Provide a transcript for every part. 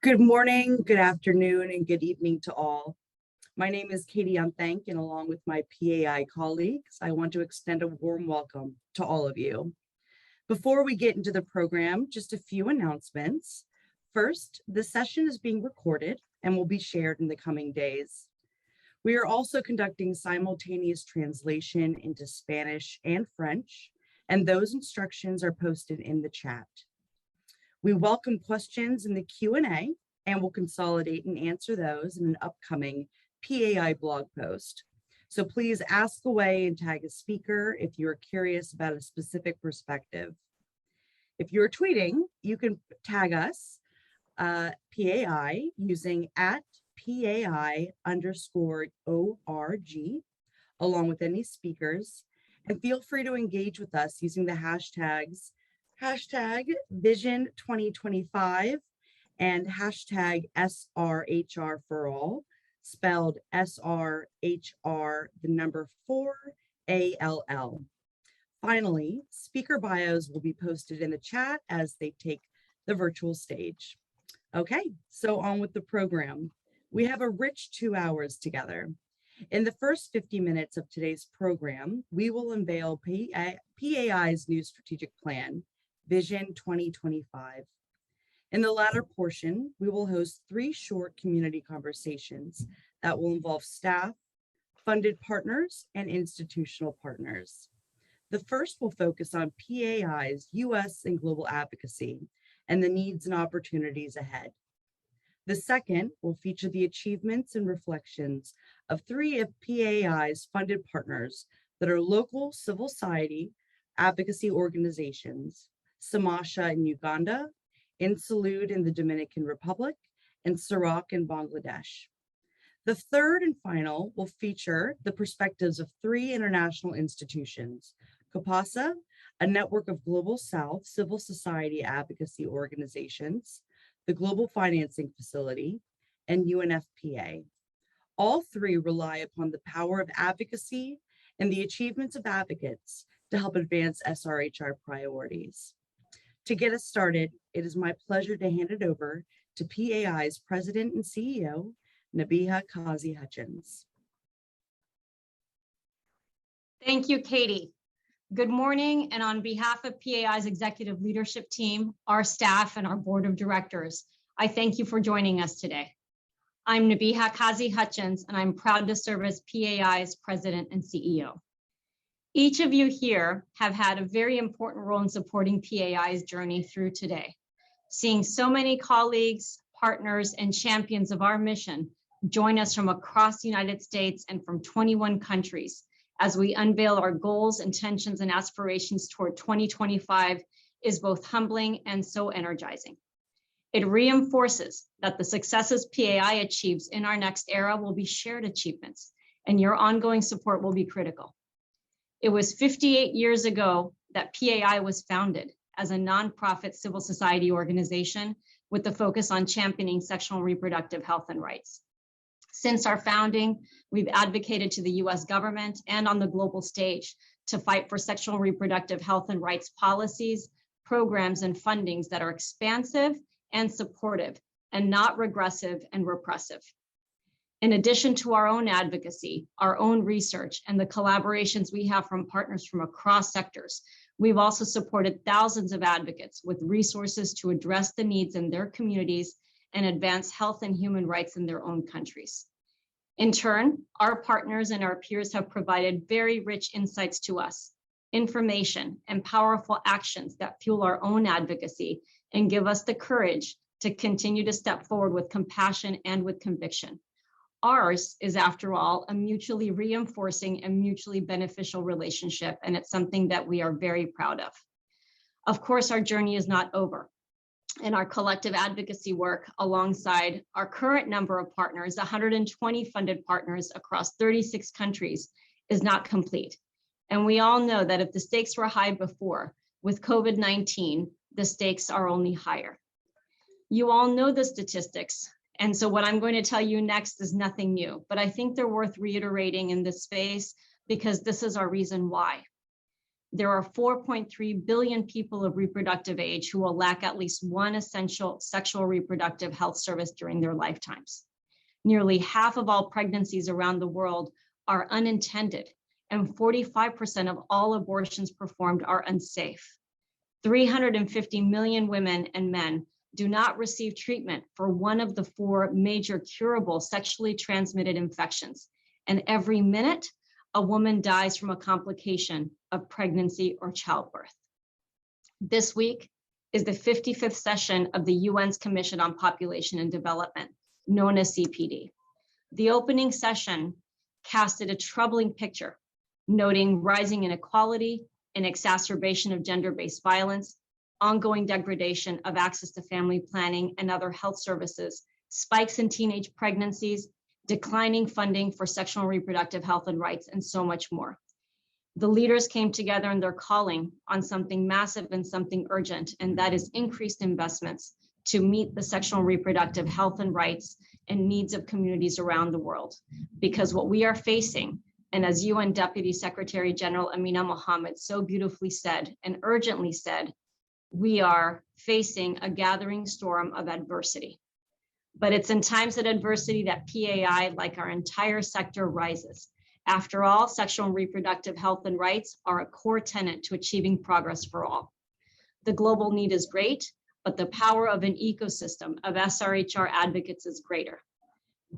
Good morning, good afternoon, and good evening to all. My name is Katie Unthank, and along with my PAI colleagues, I want to extend a warm welcome to all of you. Before we get into the program, just a few announcements. First, the session is being recorded and will be shared in the coming days. We are also conducting simultaneous translation into Spanish and French, and those instructions are posted in the chat. We welcome questions in the Q&A and will consolidate and answer those in an upcoming PAI blog post. So please ask away and tag a speaker if you're curious about a specific perspective. If you're tweeting, you can tag us, PAI, using @PAI_ORG, along with any speakers, and feel free to engage with us using the hashtags #Vision2025 and #SRHR for all, spelled SRHR, the number 4ALL. Finally, speaker bios will be posted in the chat as they take the virtual stage. Okay, so on with the program. We have a rich 2 hours together. In the first 50 minutes of today's program, we will unveil PAI's new strategic plan, Vision 2025. In the latter portion, we will host 3 short community conversations that will involve staff, funded partners, and institutional partners. The first will focus on PAI's US and global advocacy and the needs and opportunities ahead. The second will feature the achievements and reflections of 3 of PAI's funded partners that are local civil society advocacy organizations, Samasha in Uganda, Insalud in the Dominican Republic, and Srhr in Bangladesh. The third and final will feature the perspectives of 3 international institutions, COPASA, a network of Global South civil society advocacy organizations, the Global Financing Facility, and UNFPA. All 3 rely upon the power of advocacy and the achievements of advocates to help advance SRHR priorities. To get us started, it is my pleasure to hand it over to PAI's President and CEO, Nabiha Kazi Hutchins. Thank you, Katie. Good morning, and on behalf of PAI's executive leadership team, our staff, and our board of directors, I thank you for joining us today. I'm Nabiha Kazi Hutchins, and I'm proud to serve as PAI's President and CEO. Each of you here have had a very important role in supporting PAI's journey through today. Seeing so many colleagues, partners, and champions of our mission join us from across the United States and from 21 countries as we unveil our goals, intentions, and aspirations toward 2025 is both humbling and so energizing. It reinforces that the successes PAI achieves in our next era will be shared achievements, and your ongoing support will be critical. It was 58 years ago that PAI was founded as a nonprofit civil society organization with the focus on championing sexual and reproductive health and rights. Since our founding, we've advocated to the US government and on the global stage to fight for sexual and reproductive health and rights policies, programs, and fundings that are expansive and supportive and not regressive and repressive. In addition to our own advocacy, our own research, and the collaborations we have from partners from across sectors, we've also supported thousands of advocates with resources to address the needs in their communities and advance health and human rights in their own countries. In turn, our partners and our peers have provided very rich insights to us, information, and powerful actions that fuel our own advocacy and give us the courage to continue to step forward with compassion and with conviction. Ours is, after all, a mutually reinforcing and mutually beneficial relationship, and it's something that we are very proud of. Of course, our journey is not over, and our collective advocacy work alongside our current number of partners, 120 funded partners across 36 countries, is not complete. And we all know that if the stakes were high before, with COVID-19, the stakes are only higher. You all know the statistics. And so what I'm going to tell you next is nothing new, but I think they're worth reiterating in this space because this is our reason why. there are 4.3 billion people of reproductive age who will lack at least one essential sexual reproductive health service during their lifetimes. Nearly half of all pregnancies around the world are unintended, and 45% of all abortions performed are unsafe. 350 million women and men do not receive treatment for one of the 4 major curable sexually transmitted infections, and every minute, a woman dies from a complication of pregnancy or childbirth. This week is the 55th session of the UN's Commission on Population and Development, known as CPD. The opening session casted a troubling picture, noting rising inequality and exacerbation of gender-based violence, ongoing degradation of access to family planning and other health services, spikes in teenage pregnancies, declining funding for sexual and reproductive health and rights, and so much more. The leaders came together and they're calling on something massive and something urgent, and that is increased investments to meet the sexual and reproductive health and rights and needs of communities around the world. Because what we are facing, and as UN Deputy Secretary General Amina Mohammed so beautifully said and urgently said, we are facing a gathering storm of adversity. But it's in times of adversity that PAI, like our entire sector, rises. After all, sexual and reproductive health and rights are a core tenet to achieving progress for all. The global need is great, but the power of an ecosystem of SRHR advocates is greater.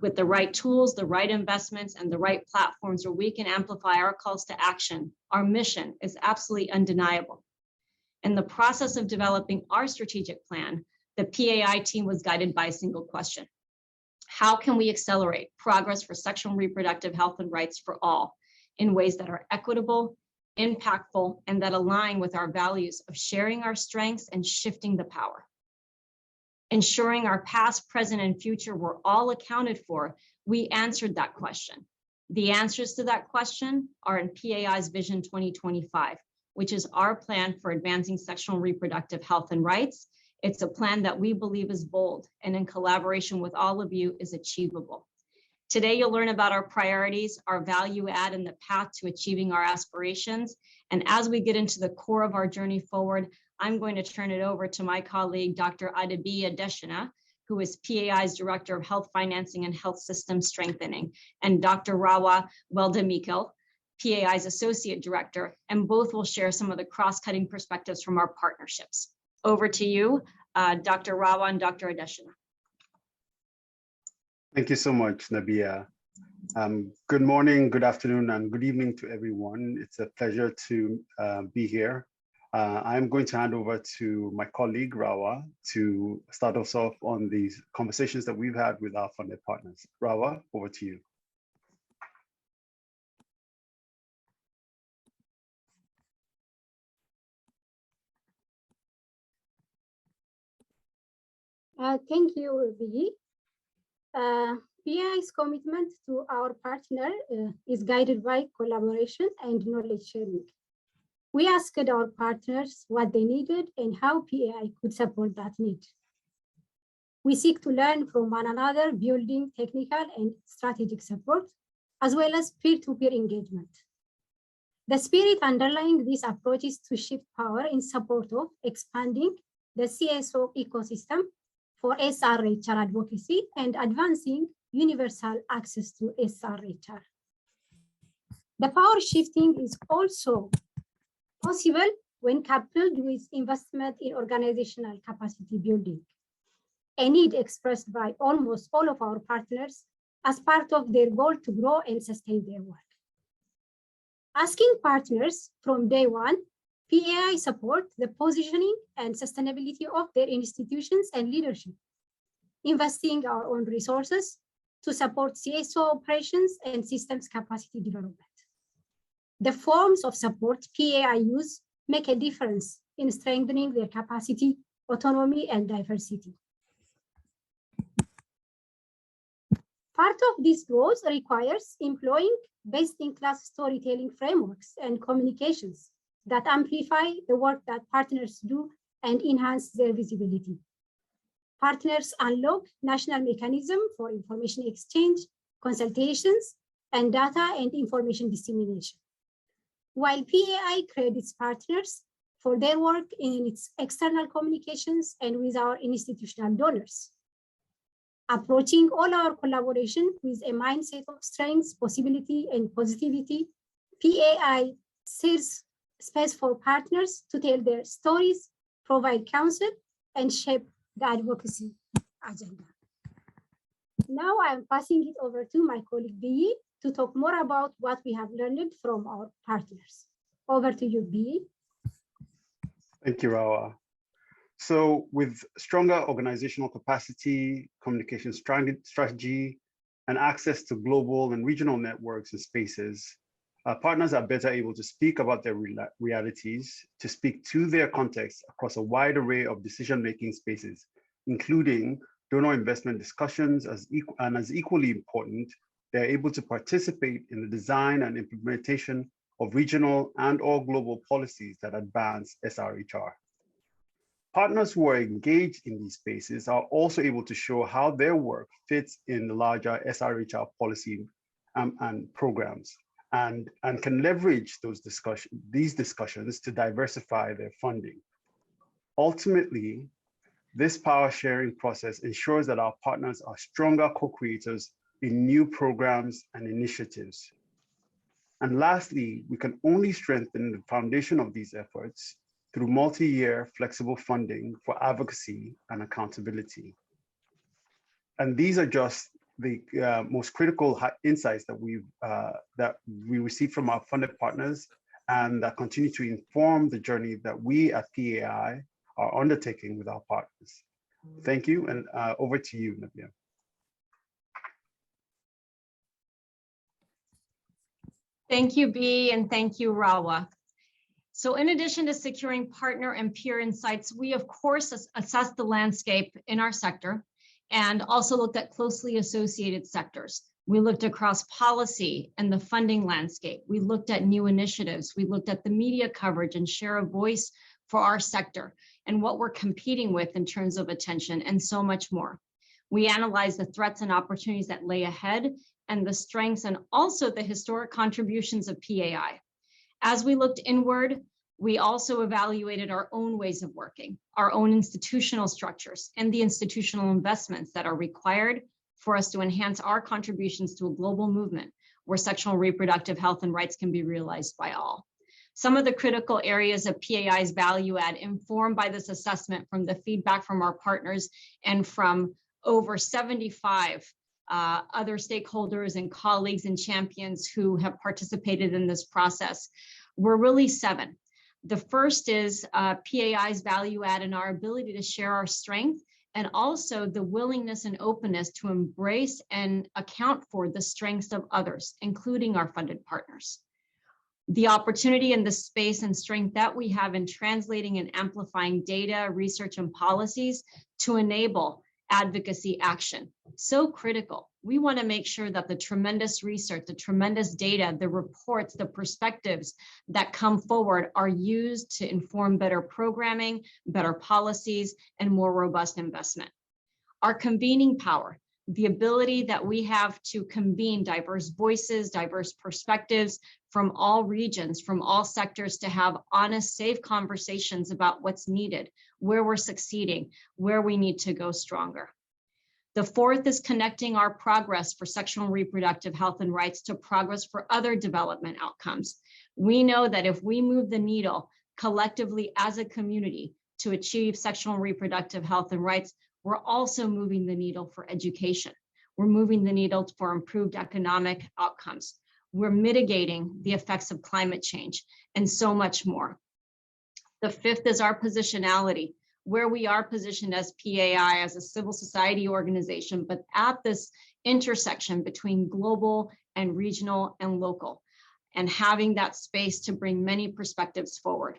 With the right tools, the right investments, and the right platforms where we can amplify our calls to action, our mission is absolutely undeniable. In the process of developing our strategic plan, the PAI team was guided by a single question. How can we accelerate progress for sexual and reproductive health and rights for all in ways that are equitable, impactful, and that align with our values of sharing our strengths and shifting the power? Ensuring our past, present, and future were all accounted for, we answered that question. The answers to that question are in PAI's Vision 2025, which is our plan for advancing sexual and reproductive health and rights. It's a plan that we believe is bold and in collaboration with all of you is achievable. Today, you'll learn about our priorities, our value add, and the path to achieving our aspirations. And as we get into the core of our journey forward, I'm going to turn it over to my colleague, Dr. Adebisi Adesina, who is PAI's Director of Health Financing and Health System Strengthening, and Dr. Rawa Weldemikil, PAI's Associate Director, and both will share some of the cross-cutting perspectives from our partnerships. Over to you, Dr. Rawa and Dr. Adesina. Thank you so much, Nabia. Good morning, good afternoon, and good evening to everyone. It's a pleasure to be here. I'm going to hand over to my colleague, Rawa, to start us off on these conversations that we've had with our funded partners. Rawa, over to you. Thank you, Biggie. PAI's commitment to our partner is guided by collaboration and knowledge sharing. We asked our partners what they needed and how PAI could support that need. We seek to learn from one another, building technical and strategic support, as well as peer-to-peer engagement. The spirit underlying this approach is to shift power in support of expanding the CSO ecosystem for Srhr advocacy and advancing universal access to Srhr. The power shifting is also possible when coupled with investment in organizational capacity building, a need expressed by almost all of our partners as part of their goal to grow and sustain their work. Asking partners from day one, PAI support the positioning and sustainability of their institutions and leadership, investing our own resources to support CSO operations and systems capacity development. The forms of support PAI use make a difference in strengthening their capacity, autonomy, and diversity. Part of this growth requires employing best-in-class storytelling frameworks and communications that amplify the work that partners do and enhance their visibility. Partners unlock national mechanisms for information exchange, consultations, and data and information dissemination. while PAI credits partners for their work in its external communications and with our institutional donors. Approaching all our collaboration with a mindset of strength, possibility, and positivity, PAI serves space for partners to tell their stories, provide counsel, and shape the advocacy agenda. Now I'm passing it over to my colleague Bi to talk more about what we have learned from our partners. Over to you, Bi. Thank you, Rawa. So with stronger organizational capacity, communication strategy, and access to global and regional networks and spaces, partners are better able to speak about their realities, to speak to their context across a wide array of decision-making spaces, including donor investment discussions, and as equally important, they're able to participate in the design and implementation of regional and/or global policies that advance SRHR. Partners who are engaged in these spaces are also able to show how their work fits in the larger SRHR policy and programs, and can leverage these discussions to diversify their funding. Ultimately, this power sharing process ensures that our partners are stronger co-creators in new programs and initiatives. And lastly, we can only strengthen the foundation of these efforts through multi-year flexible funding for advocacy and accountability. And these are just the most critical insights that we receive from our funded partners, and that continue to inform the journey that we at PAI are undertaking with our partners. Thank you, and over to you, Nabia. Thank you, Bi, and thank you, Rawa. So in addition to securing partner and peer insights, we of course assessed the landscape in our sector and also looked at closely associated sectors. We looked across policy and the funding landscape. We looked at new initiatives. We looked at the media coverage and share of voice for our sector and what we're competing with in terms of attention, and so much more. We analyzed the threats and opportunities that lay ahead and the strengths and also the historic contributions of PAI. As we looked inward, we also evaluated our own ways of working, our own institutional structures, and the institutional investments that are required for us to enhance our contributions to a global movement where sexual and reproductive health and rights can be realized by all. Some of the critical areas of PAI's value add informed by this assessment from the feedback from our partners and from over 75 other stakeholders and colleagues and champions who have participated in this process were really 7. The first is PAI's value add in our ability to share our strength, and also the willingness and openness to embrace and account for the strengths of others, including our funded partners. The opportunity and the space and strength that we have in translating and amplifying data, research, and policies to enable advocacy action. So critical. We want to make sure that the tremendous research, the tremendous data, the reports, the perspectives that come forward are used to inform better programming, better policies, and more robust investment. Our convening power, the ability that we have to convene diverse voices, diverse perspectives from all regions, from all sectors, to have honest, safe conversations about what's needed, where we're succeeding, where we need to go stronger. The fourth is connecting our progress for sexual and reproductive health and rights to progress for other development outcomes. We know that if we move the needle collectively as a community to achieve sexual and reproductive health and rights, we're also moving the needle for education. We're moving the needle for improved economic outcomes. We're mitigating the effects of climate change and so much more. The fifth is our positionality, where we are positioned as PAI, as a civil society organization, but at this intersection between global and regional and local, and having that space to bring many perspectives forward.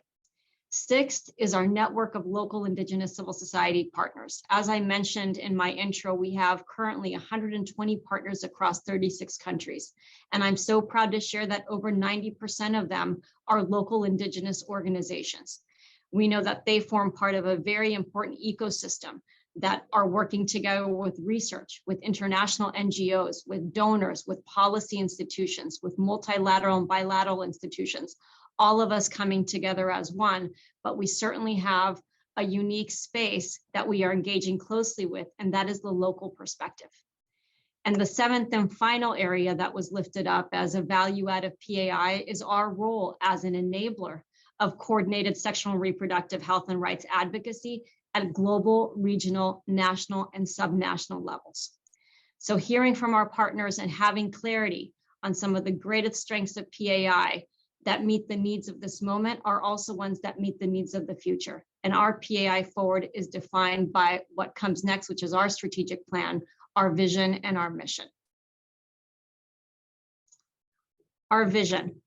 Sixth is our network of local Indigenous civil society partners. As I mentioned in my intro, we have currently 120 partners across 36 countries. And I'm so proud to share that over 90% of them are local Indigenous organizations. We know that they form part of a very important ecosystem that are working together with research, with international NGOs, with donors, with policy institutions, with multilateral and bilateral institutions, all of us coming together as one, but we certainly have a unique space that we are engaging closely with, and that is the local perspective. And the seventh and final area that was lifted up as a value add of PAI is our role as an enabler of coordinated sexual and reproductive health and rights advocacy at global, regional, national, and subnational levels. So hearing from our partners and having clarity on some of the greatest strengths of PAI that meet the needs of this moment are also ones that meet the needs of the future. And our PAI forward is defined by what comes next, which is our strategic plan, our vision, and our mission. Our vision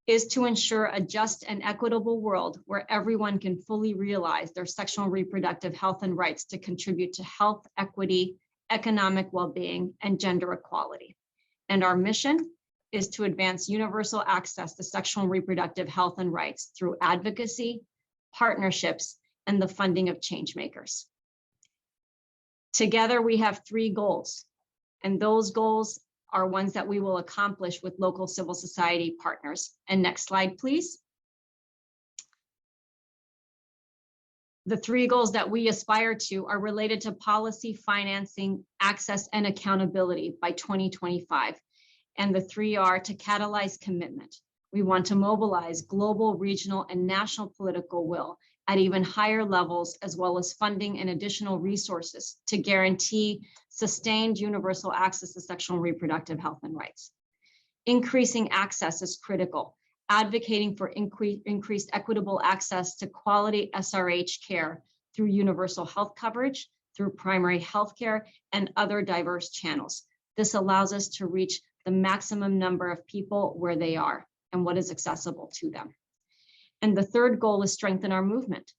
is to ensure a just and equitable world where everyone can fully realize their sexual and reproductive health and rights to contribute to health, equity, economic well-being, and gender equality. And our mission is to advance universal access to sexual and reproductive health and rights through advocacy, partnerships, and the funding of change makers. Together, we have 3 goals, and those goals are ones that we will accomplish with local civil society partners. And next slide, please. The 3 goals that we aspire to are related to policy, financing, access, and accountability by 2025. And the 3 are to catalyze commitment. We want to mobilize global, regional, and national political will at even higher levels, as well as funding and additional resources to guarantee sustained universal access to sexual and reproductive health and rights. Increasing access is critical. Advocating for increased equitable access to quality SRH care through universal health coverage, through primary health care, and other diverse channels. This allows us to reach the maximum number of people where they are and what is accessible to them. And the 3rd goal is strengthen our movement.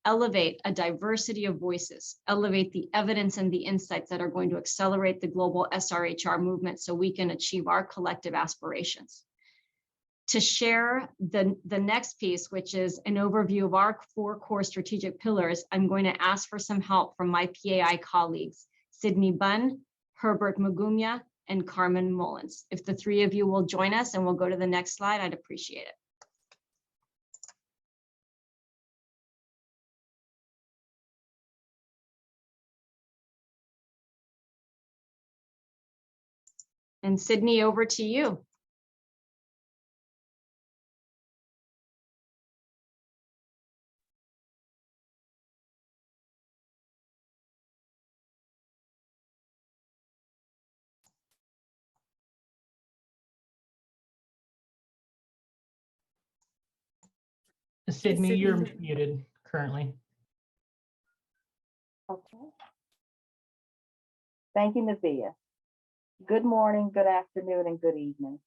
Elevate a diversity of voices, elevate the evidence and the insights that are going to accelerate the global SRHR movement so we can achieve our collective aspirations. To share the next piece, which is an overview of our 4 core strategic pillars, I'm going to ask for some help from my PAI colleagues, Sydney Bunn, Herbert Mugumya, and Carmen Mullins. If the 3 of you will join us and we'll go to the next slide, I'd appreciate it. And Sydney, over to you. Sydney, you're muted currently. Okay. Thank you, Navia. Good morning, good afternoon, and good evening.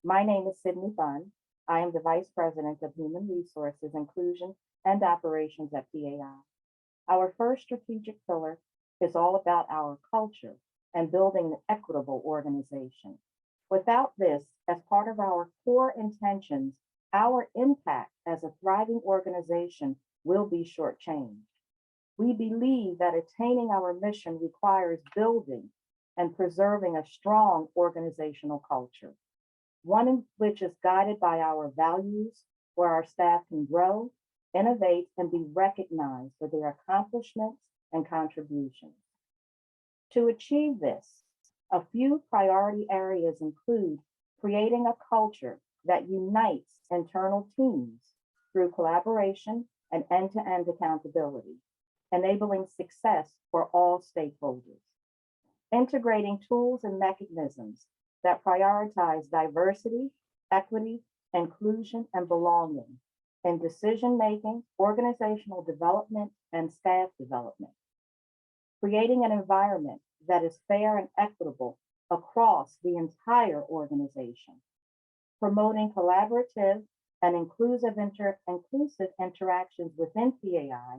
My name is Sydney Bunn. I am the Vice President of Human Resources, Inclusion, and Operations at PAI. Our first strategic pillar is all about our culture and building an equitable organization. Without this, as part of our core intentions, our impact as a thriving organization will be shortchanged. We believe that attaining our mission requires building and preserving a strong organizational culture, one in which is guided by our values, where our staff can grow, innovate, and be recognized for their accomplishments and contributions. To achieve this, a few priority areas include creating a culture that unites internal teams through collaboration and end-to-end accountability, enabling success for all stakeholders. Integrating tools and mechanisms that prioritize diversity, equity, inclusion, and belonging in decision-making, organizational development, and staff development. Creating an environment that is fair and equitable across the entire organization. Promoting collaborative and inclusive interactions within PAI,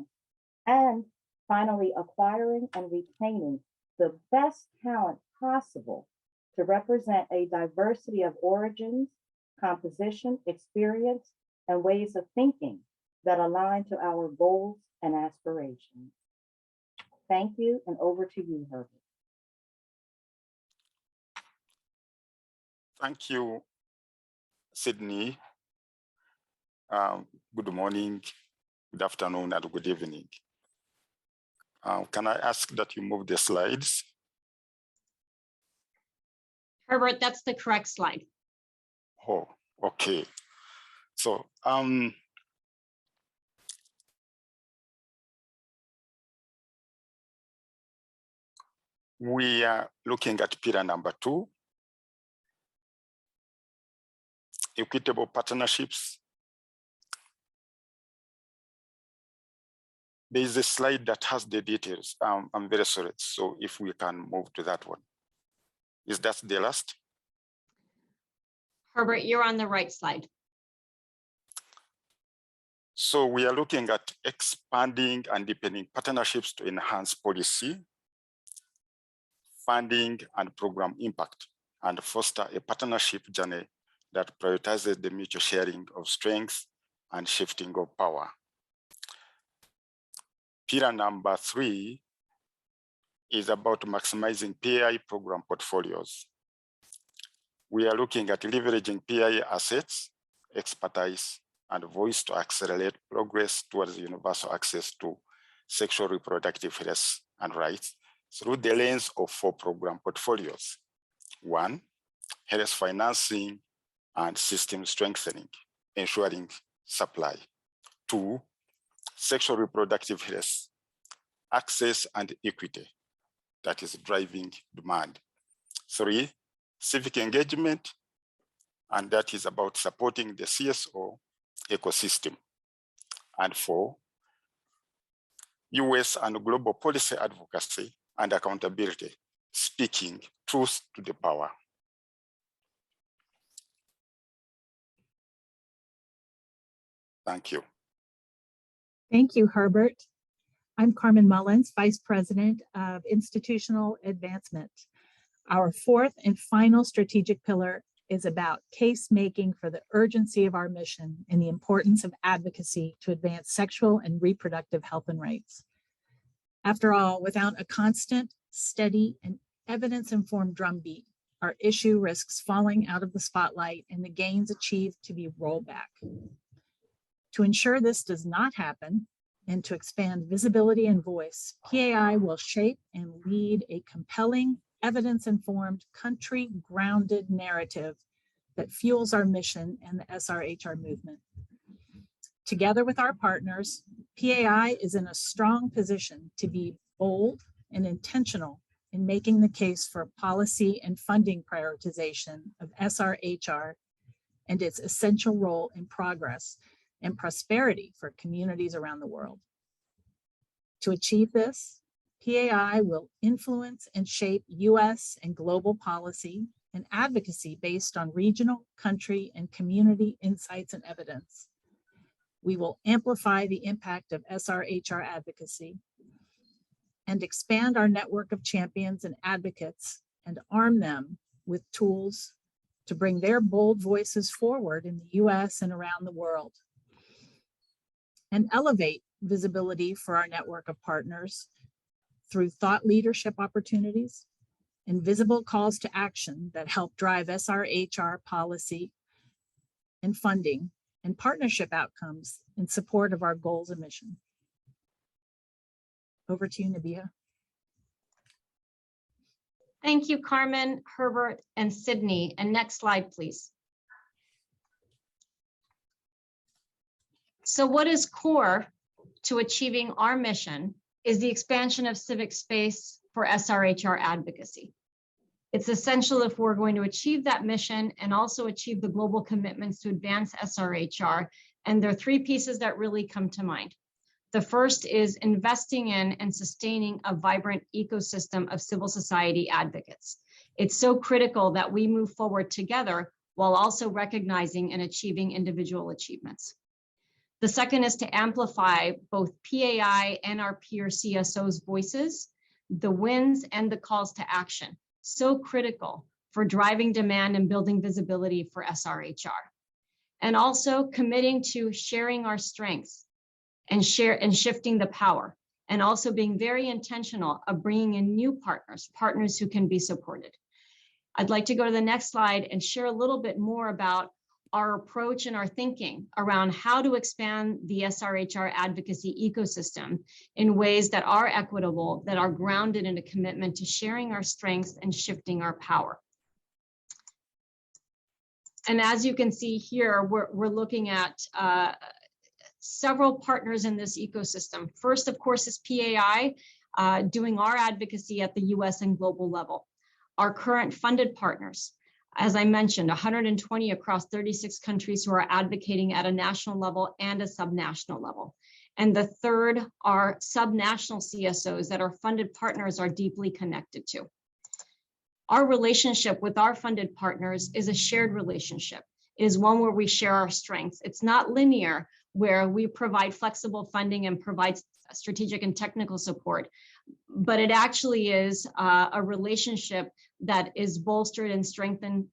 and finally, acquiring and retaining the best talent possible to represent a diversity of origins, composition, experience, and ways of thinking that align to our goals and aspirations. Thank you, and over to you, Herbert. Thank you, Sydney. Good morning, good afternoon, and good evening. Can I ask that you move the slides? Herbert, that's the correct slide. Oh, okay. So, we are looking at pillar number 2, equitable partnerships. There is a slide that has the details. I'm very sorry. So if we can move to that one. Is that the last? Herbert, you're on the right slide. So we are looking at expanding and deepening partnerships to enhance policy, funding, and program impact, and foster a partnership journey that prioritizes the mutual sharing of strengths and shifting of power. Pillar number 3 is about maximizing PAI program portfolios. We are looking at leveraging PAI assets, expertise, and voice to accelerate progress towards universal access to sexual reproductive health and rights through the lens of 4 program portfolios. 1, health financing and system strengthening, ensuring supply. 2, sexual reproductive health, access and equity, that is driving demand. 3, civic engagement, and that is about supporting the CSO ecosystem. And 4, US and global policy advocacy and accountability, speaking truth to the power. Thank you. Thank you, Herbert. I'm Carmen Mullins, Vice President of Institutional Advancement. Our 4th and final strategic pillar is about case making for the urgency of our mission and the importance of advocacy to advance sexual and reproductive health and rights. After all, without a constant, steady, and evidence-informed drumbeat, our issue risks falling out of the spotlight and the gains achieved to be rolled back. To ensure this does not happen, and to expand visibility and voice, PAI will shape and lead a compelling, evidence-informed, country-grounded narrative that fuels our mission and the SRHR movement. Together with our partners, PAI is in a strong position to be bold and intentional in making the case for policy and funding prioritization of SRHR and its essential role in progress and prosperity for communities around the world. To achieve this, PAI will influence and shape US and global policy and advocacy based on regional, country, and community insights and evidence. We will amplify the impact of SRHR advocacy and expand our network of champions and advocates and arm them with tools to bring their bold voices forward in the US and around the world, and elevate visibility for our network of partners through thought leadership opportunities and visible calls to action that help drive SRHR policy and funding and partnership outcomes in support of our goals and mission. Over to you, Nabiha. Thank you, Carmen, Herbert, and Sydney. And next slide, please. So what is core to achieving our mission is the expansion of civic space for SRHR advocacy. It's essential if we're going to achieve that mission and also achieve the global commitments to advance SRHR. And there are 3 pieces that really come to mind. The first is investing in and sustaining a vibrant ecosystem of civil society advocates. It's so critical that we move forward together while also recognizing and achieving individual achievements. The second is to amplify both PAI and our peer CSOs' voices, the wins and the calls to action. So critical for driving demand and building visibility for SRHR. And also committing to sharing our strengths and shifting the power, and also being very intentional of bringing in new partners who can be supported. I'd like to go to the next slide and share a little bit more about our approach and our thinking around how to expand the SRHR advocacy ecosystem in ways that are equitable, that are grounded in a commitment to sharing our strengths and shifting our power. And as you can see here, we're looking at several partners in this ecosystem. First, of course, is PAI, doing our advocacy at the US and global level. Our current funded partners, as I mentioned, 120 across 36 countries who are advocating at a national level and a subnational level. And the third are subnational CSOs that our funded partners are deeply connected to. Our relationship with our funded partners is a shared relationship. It is one where we share our strengths. It's not linear, where we provide flexible funding and provide strategic and technical support, but it actually is a relationship that is bolstered and strengthened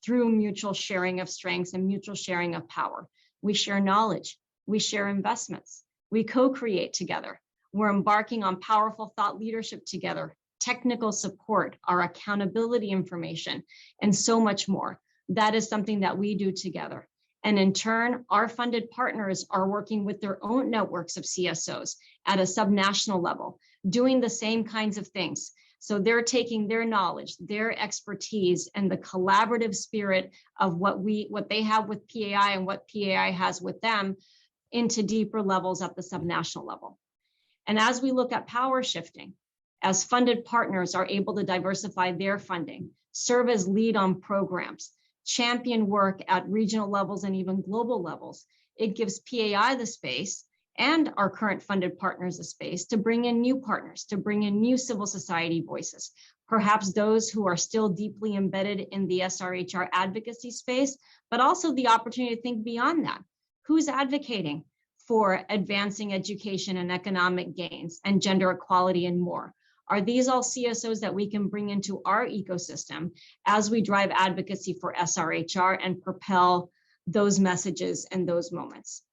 through mutual sharing of strengths and mutual sharing of power. We share knowledge, we share investments, we co-create together. We're embarking on powerful thought leadership together, technical support, our accountability information, and so much more. That is something that we do together. And in turn, our funded partners are working with their own networks of CSOs at a subnational level, doing the same kinds of things. So they're taking their knowledge, their expertise, and the collaborative spirit of what they have with PAI and what PAI has with them into deeper levels at the subnational level. And as we look at power shifting, as funded partners are able to diversify their funding, serve as lead on programs, champion work at regional levels and even global levels, it gives PAI the space and our current funded partners the space to bring in new partners, to bring in new civil society voices, perhaps those who are still deeply embedded in the SRHR advocacy space, but also the opportunity to think beyond that. Who's advocating for advancing education and economic gains and gender equality and more? Are these all CSOs that we can bring into our ecosystem as we drive advocacy for SRHR and propel those messages and those moments?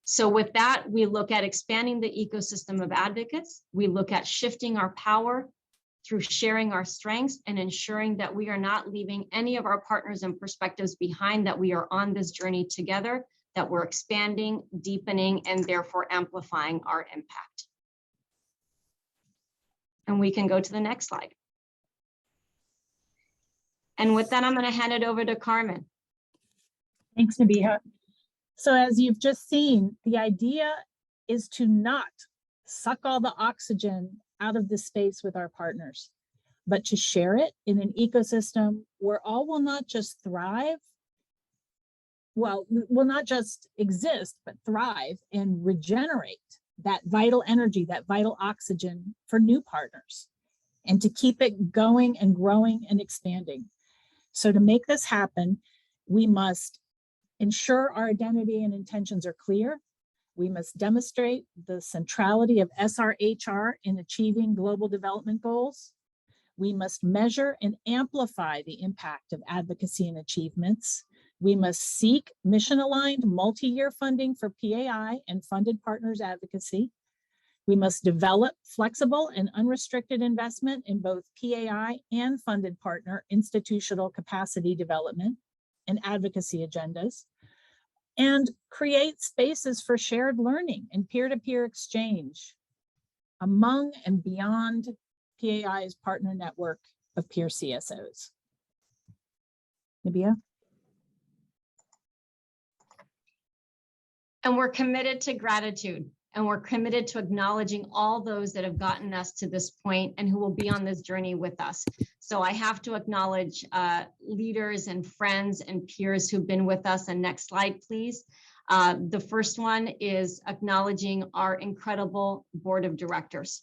So with that, we look at expanding the ecosystem of advocates. We look at shifting our power through sharing our strengths and ensuring that we are not leaving any of our partners and perspectives behind, that we are on this journey together, that we're expanding, deepening, and therefore amplifying our impact. And we can go to the next slide. And with that, I'm going to hand it over to Carmen. Thanks, Nabiha. So as you've just seen, the idea is to not suck all the oxygen out of the space with our partners, but to share it in an ecosystem where all will not just thrive, well, will not just exist, but thrive and regenerate that vital energy, that vital oxygen for new partners, and to keep it going and growing and expanding. So to make this happen, we must ensure our identity and intentions are clear. We must demonstrate the centrality of SRHR in achieving global development goals. We must measure and amplify the impact of advocacy and achievements. We must seek mission-aligned multi-year funding for PAI and funded partners advocacy. We must develop flexible and unrestricted investment in both PAI and funded partner institutional capacity development and advocacy agendas, and create spaces for shared learning and peer-to-peer exchange among and beyond PAI's partner network of peer CSOs. Nabiha? And we're committed to gratitude, and we're committed to acknowledging all those that have gotten us to this point and who will be on this journey with us. So I have to acknowledge leaders and friends and peers who've been with us. And next slide, please. The first one is acknowledging our incredible board of directors.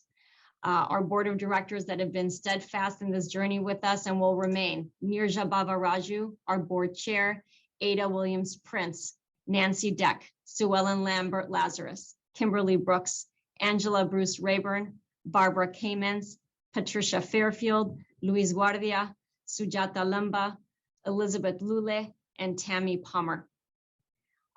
Our board of directors that have been steadfast in this journey with us and will remain. Nirja Bavaraju, our board chair, Ada Williams Prince, Nancy Deck, Sue Ellen Lambert Lazarus, Kimberly Brooks, Angela Bruce Rayburn, Barbara Kamens, Patricia Fairfield, Luis Guardia, Sujata Lumba, Elizabeth Lule, and Tammy Palmer.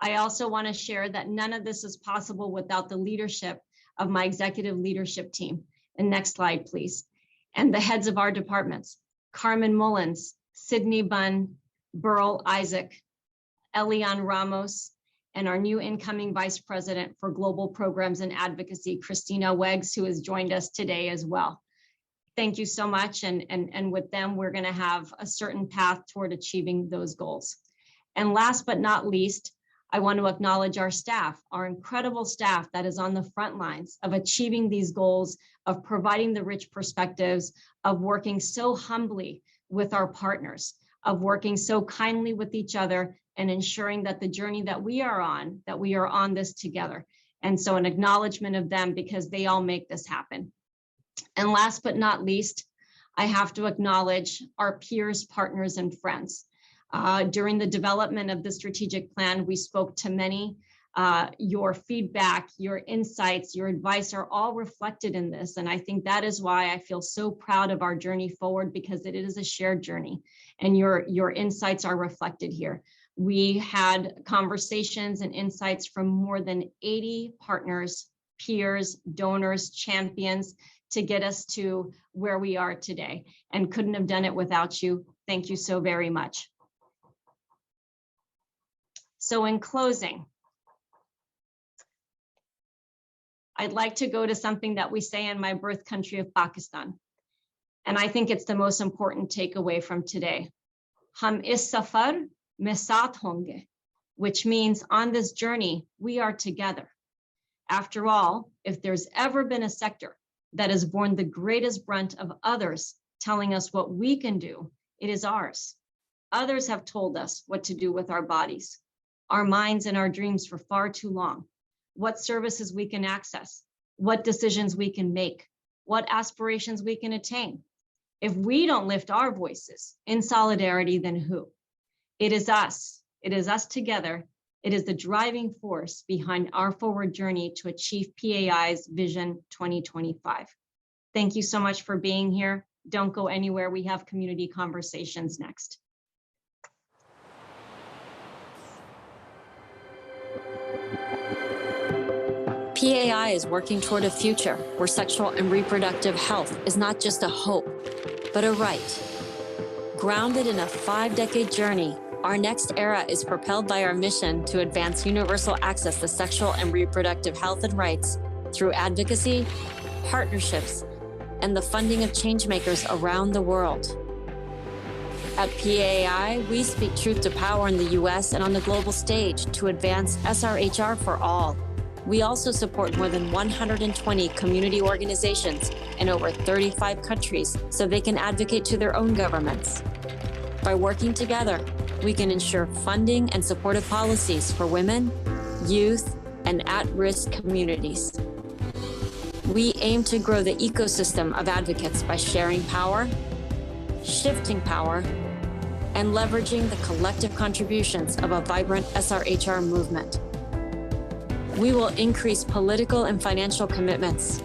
I also want to share that none of this is possible without the leadership of my executive leadership team. And next slide, please. And the heads of our departments, Carmen Mullins, Sydney Bunn, Burl Isaac, Elian Ramos, and our new incoming Vice President for Global Programs and Advocacy, Christina Weggs, who has joined us today as well. Thank you so much. And with them, we're going to have a certain path toward achieving those goals. And last but not least, I want to acknowledge our staff, our incredible staff that is on the front lines of achieving these goals, of providing the rich perspectives, of working so humbly with our partners, of working so kindly with each other, and ensuring that the journey that we are on this together. And so an acknowledgement of them, because they all make this happen. And last but not least, I have to acknowledge our peers, partners, and friends. During the development of the strategic plan, we spoke to many. Your feedback, your insights, your advice are all reflected in this. And I think that is why I feel so proud of our journey forward, because it is a shared journey and your insights are reflected here. We had conversations and insights from more than 80 partners, peers, donors, champions to get us to where we are today, and couldn't have done it without you. Thank you so very much. So in closing, I'd like to go to something that we say in my birth country of Pakistan. And I think it's the most important takeaway from today. Hum is safar mein saath honge, which means on this journey, we are together. After all, if there's ever been a sector that has borne the greatest brunt of others telling us what we can do, it is ours. Others have told us what to do with our bodies, our minds, and our dreams for far too long. What services we can access, what decisions we can make, what aspirations we can attain. If we don't lift our voices in solidarity, then who? It is us together. It is the driving force behind our forward journey to achieve PAI's Vision 2025. Thank you so much for being here. Don't go anywhere. We have community conversations next. PAI is working toward a future where sexual and reproductive health is not just a hope, but a right. Grounded in a 5-decade journey, our next era is propelled by our mission to advance universal access to sexual and reproductive health and rights through advocacy, partnerships, and the funding of changemakers around the world. At PAI, we speak truth to power in the US and on the global stage to advance SRHR for all. We also support more than 120 community organizations in over 35 countries so they can advocate to their own governments. By working together, we can ensure funding and supportive policies for women, youth, and at-risk communities. We aim to grow the ecosystem of advocates by sharing power, shifting power, and leveraging the collective contributions of a vibrant SRHR movement. We will increase political and financial commitments,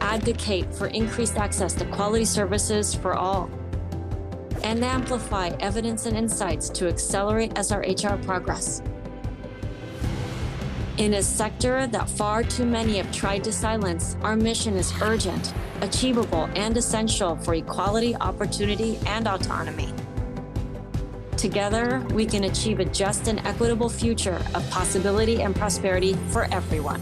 advocate for increased access to quality services for all, and amplify evidence and insights to accelerate SRHR progress. In a sector that far too many have tried to silence, our mission is urgent, achievable, and essential for equality, opportunity, and autonomy. Together, we can achieve a just and equitable future of possibility and prosperity for everyone.